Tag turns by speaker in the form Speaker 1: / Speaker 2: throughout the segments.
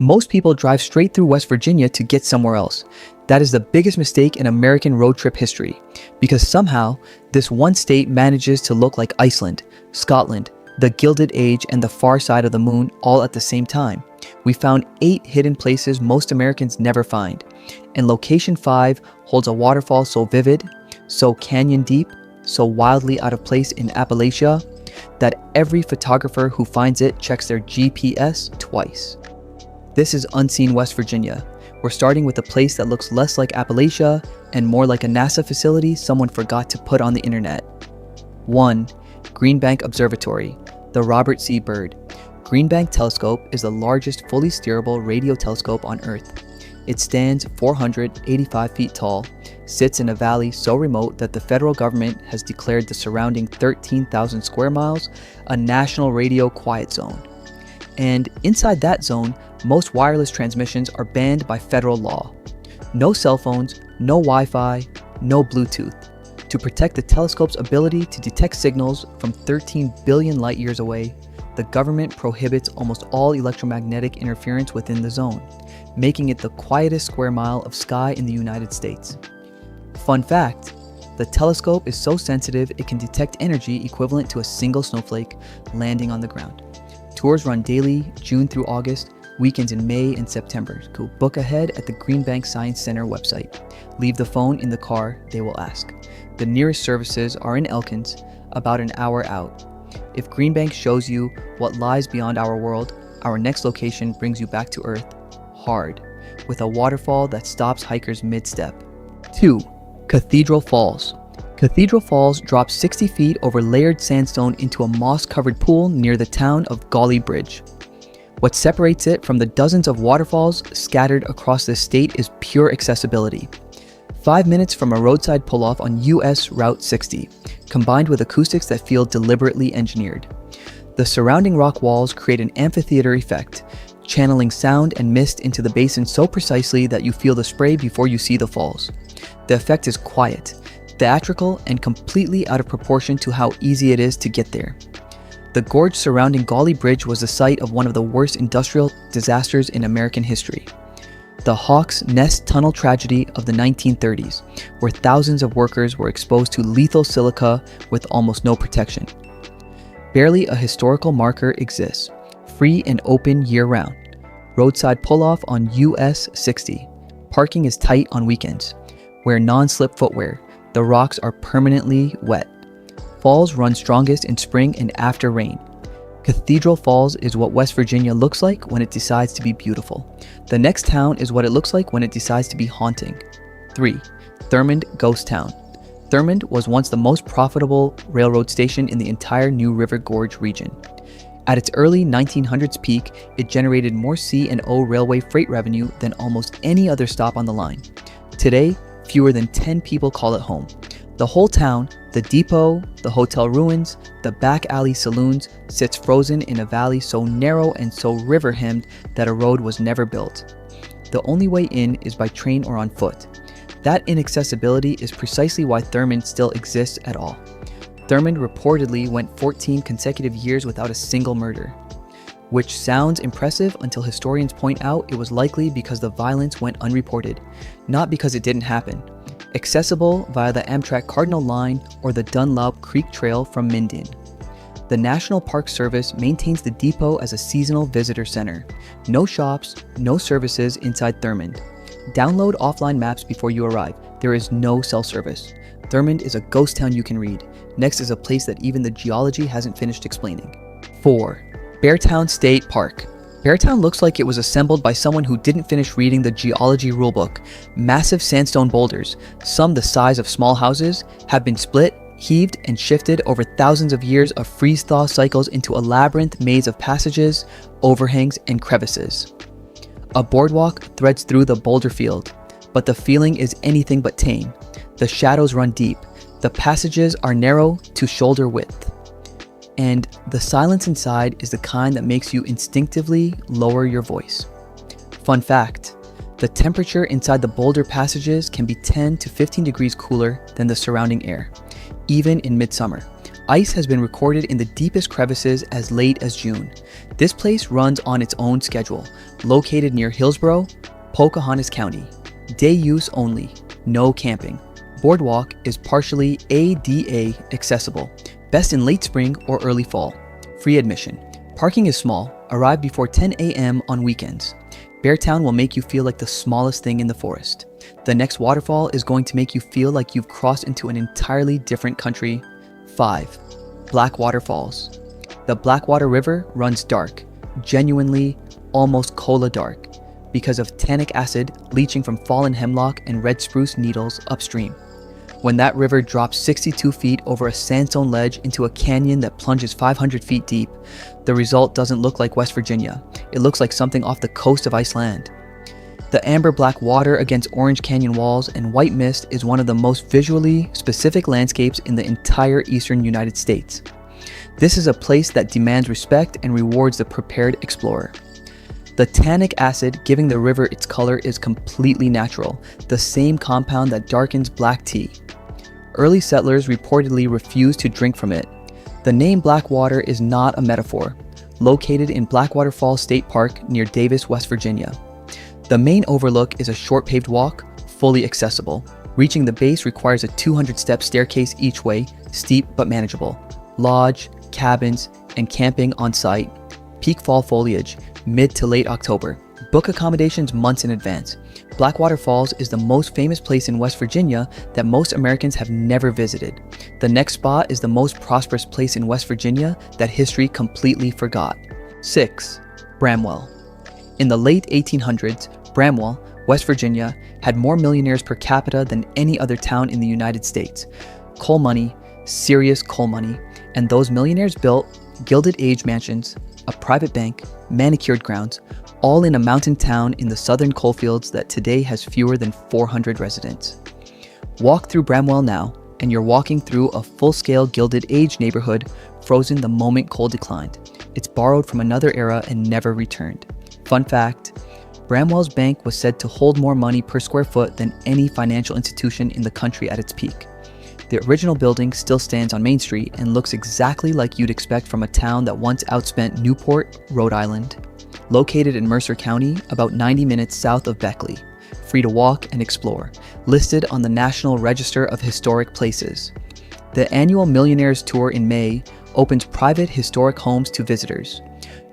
Speaker 1: Most people drive straight through West Virginia to get somewhere else. That is the biggest mistake in American road trip history, because somehow this one state manages to look like Iceland, Scotland, the Gilded Age, and the far side of the moon all at the same time. We found 8 hidden places most Americans never find, and location 5 holds a waterfall so vivid, so canyon deep, so wildly out of place in Appalachia, that every photographer who finds it checks their GPS twice. This is Unseen West Virginia. We're starting with a place that looks less like Appalachia and more like a NASA facility someone forgot to put on the internet. 1. Green Bank Observatory, the Robert C. Byrd. Green Bank Telescope is the largest fully steerable radio telescope on Earth. It stands 485 feet tall, sits in a valley so remote that the federal government has declared the surrounding 13,000 square miles a national radio quiet zone. And inside that zone, most wireless transmissions are banned by federal law. No cell phones, no Wi-Fi, no Bluetooth. To protect the telescope's ability to detect signals from 13 billion light years away, the government prohibits almost all electromagnetic interference within the zone, making it the quietest square mile of sky in the United States. Fun fact, the telescope is so sensitive it can detect energy equivalent to a single snowflake landing on the ground. Tours run daily, June through August, weekends in May and September. Go book ahead at the Green Bank Science Center website. Leave the phone in the car, they will ask. The nearest services are in Elkins, about an hour out. If Green Bank shows you what lies beyond our world, our next location brings you back to Earth, hard, with a waterfall that stops hikers mid-step. 2. Cathedral Falls. Cathedral Falls drops 60 feet over layered sandstone into a moss-covered pool near the town of Gauley Bridge. What separates it from the dozens of waterfalls scattered across the state is pure accessibility. 5 minutes from a roadside pull-off on US Route 60, combined with acoustics that feel deliberately engineered. The surrounding rock walls create an amphitheater effect, channeling sound and mist into the basin so precisely that you feel the spray before you see the falls. The effect is quiet, theatrical, and completely out of proportion to how easy it is to get there. The gorge surrounding Gauley Bridge was the site of one of the worst industrial disasters in American history. The Hawks Nest Tunnel tragedy of the 1930s, where thousands of workers were exposed to lethal silica with almost no protection. Barely a historical marker exists, free and open year-round. Roadside pull-off on US 60. Parking is tight on weekends. Wear non-slip footwear. The rocks are permanently wet. Falls run strongest in spring and after rain. Cathedral Falls is what West Virginia looks like when it decides to be beautiful. The next town is what it looks like when it decides to be haunting. 3. Thurmond Ghost Town. Thurmond was once the most profitable railroad station in the entire New River Gorge region. At its early 1900s peak, it generated more C&O railway freight revenue than almost any other stop on the line. Today, fewer than 10 people call it home. The whole town, the depot, the hotel ruins, the back alley saloons, sits frozen in a valley so narrow and so river-hemmed that a road was never built. The only way in is by train or on foot. That inaccessibility is precisely why Thurmond still exists at all. Thurmond reportedly went 14 consecutive years without a single murder, which sounds impressive until historians point out it was likely because the violence went unreported, not because it didn't happen. Accessible via the Amtrak Cardinal Line or the Dunlop Creek Trail from Minden. The National Park Service maintains the depot as a seasonal visitor center. No shops, no services inside Thurmond. Download offline maps before you arrive. There is no cell service. Thurmond is a ghost town you can read. Next is a place that even the geology hasn't finished explaining. 4. Beartown State Park. Beartown looks like it was assembled by someone who didn't finish reading the geology rulebook. Massive sandstone boulders, some the size of small houses, have been split, heaved, and shifted over thousands of years of freeze-thaw cycles into a labyrinth maze of passages, overhangs, and crevices. A boardwalk threads through the boulder field, but the feeling is anything but tame. The shadows run deep. The passages are narrow to shoulder width. And the silence inside is the kind that makes you instinctively lower your voice. Fun fact, the temperature inside the boulder passages can be 10 to 15 degrees cooler than the surrounding air, even in midsummer. Ice has been recorded in the deepest crevices as late as June. This place runs on its own schedule, located near Hillsborough, Pocahontas County. Day use only, no camping. Boardwalk is partially ADA accessible, best in late spring or early fall. Free admission. Parking is small, arrive before 10 a.m. on weekends. Beartown will make you feel like the smallest thing in the forest. The next waterfall is going to make you feel like you've crossed into an entirely different country. 5. Blackwater Falls. The Blackwater River runs dark, genuinely almost cola dark, because of tannic acid leaching from fallen hemlock and red spruce needles upstream. When that river drops 62 feet over a sandstone ledge into a canyon that plunges 500 feet deep, the result doesn't look like West Virginia. It looks like something off the coast of Iceland. The amber black water against orange canyon walls and white mist is one of the most visually specific landscapes in the entire eastern United States. This is a place that demands respect and rewards the prepared explorer. The tannic acid giving the river its color is completely natural, the same compound that darkens black tea. Early settlers reportedly refused to drink from it. The name Blackwater is not a metaphor. Located in Blackwater Falls State Park near Davis, West Virginia. The main overlook is a short paved walk, fully accessible. Reaching the base requires a 200-step staircase each way, steep but manageable. Lodge, cabins, and camping on site. Peak fall foliage, mid to late October. Book accommodations months in advance. Blackwater Falls is the most famous place in West Virginia that most Americans have never visited. The next spot is the most prosperous place in West Virginia that history completely forgot. 6. Bramwell. In the late 1800s, Bramwell, West Virginia, had more millionaires per capita than any other town in the United States. Coal money, serious coal money, and those millionaires built Gilded Age mansions, a private bank, manicured grounds, all in a mountain town in the southern coalfields that today has fewer than 400 residents. Walk through Bramwell now, and you're walking through a full-scale Gilded Age neighborhood frozen the moment coal declined. It's borrowed from another era and never returned. Fun fact, Bramwell's bank was said to hold more money per square foot than any financial institution in the country at its peak. The original building still stands on Main Street and looks exactly like you'd expect from a town that once outspent Newport, Rhode Island. Located in Mercer County, about 90 minutes south of Beckley. Free to walk and explore. Listed on the National Register of Historic Places. The annual Millionaires Tour in May opens private historic homes to visitors.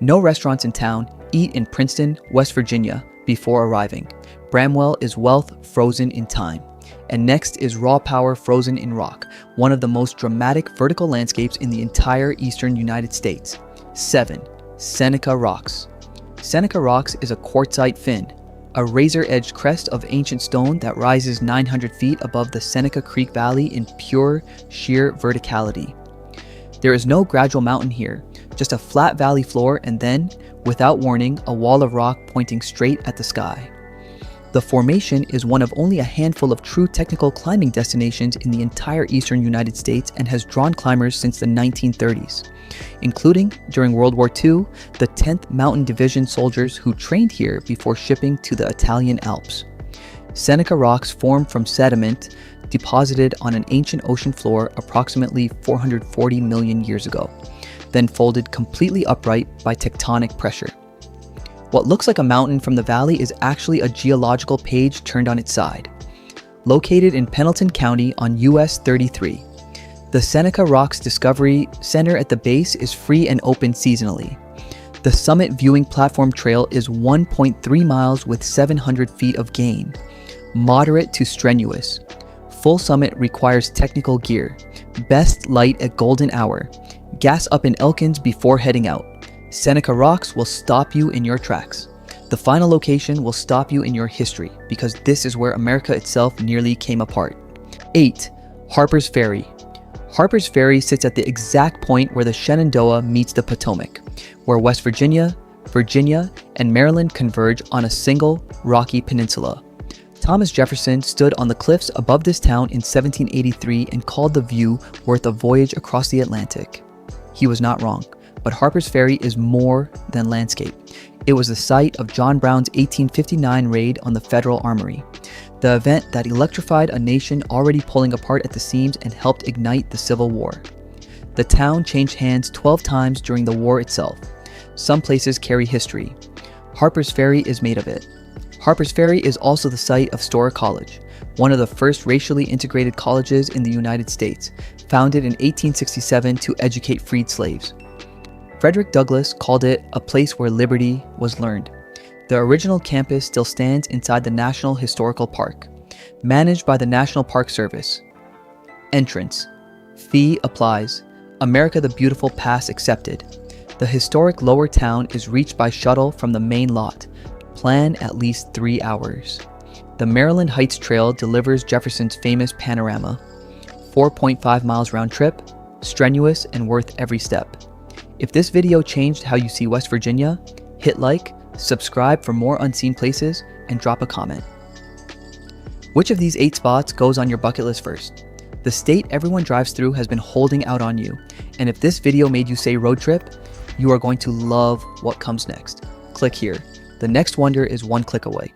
Speaker 1: No restaurants in town. Eat in Princeton, West Virginia before arriving. Bramwell is wealth frozen in time. And next is raw power frozen in rock, one of the most dramatic vertical landscapes in the entire eastern United States. 7. Seneca Rocks. Seneca Rocks is a quartzite fin, a razor-edged crest of ancient stone that rises 900 feet above the Seneca Creek Valley in pure, sheer verticality. There is no gradual mountain here, just a flat valley floor and then, without warning, a wall of rock pointing straight at the sky. The formation is one of only a handful of true technical climbing destinations in the entire eastern United States and has drawn climbers since the 1930s, including, during World War II, the 10th Mountain Division soldiers who trained here before shipping to the Italian Alps. Seneca Rocks formed from sediment deposited on an ancient ocean floor approximately 440 million years ago, then folded completely upright by tectonic pressure. What looks like a mountain from the valley is actually a geological page turned on its side. Located in Pendleton County on US 33, the Seneca Rocks Discovery Center at the base is free and open seasonally. The summit viewing platform trail is 1.3 miles with 700 feet of gain, moderate to strenuous. Full summit requires technical gear, best light at golden hour, gas up in Elkins before heading out. Seneca Rocks will stop you in your tracks. The final location will stop you in your history because this is where America itself nearly came apart. 8. Harpers Ferry. Harpers Ferry sits at the exact point where the Shenandoah meets the Potomac, where West Virginia, and Maryland converge on a single rocky peninsula. Thomas Jefferson stood on the cliffs above this town in 1783 and called the view worth a voyage across the Atlantic. He was not wrong. But Harpers Ferry is more than landscape. It was the site of John Brown's 1859 raid on the Federal Armory, the event that electrified a nation already pulling apart at the seams and helped ignite the Civil War. The town changed hands 12 times during the war itself. Some places carry history. Harpers Ferry is made of it. Harpers Ferry is also the site of Storer College, one of the first racially integrated colleges in the United States, founded in 1867 to educate freed slaves. Frederick Douglass called it a place where liberty was learned. The original campus still stands inside the National Historical Park, managed by the National Park Service. Entrance. Fee applies. America the Beautiful pass accepted. The historic lower town is reached by shuttle from the main lot. Plan at least 3 hours. The Maryland Heights Trail delivers Jefferson's famous panorama. 4.5 miles round trip, strenuous and worth every step. If this video changed how you see West Virginia, hit like, subscribe for more unseen places, and drop a comment. Which of these 8 spots goes on your bucket list first? The state everyone drives through has been holding out on you, and if this video made you say road trip, you are going to love what comes next. Click here. The next wonder is one click away.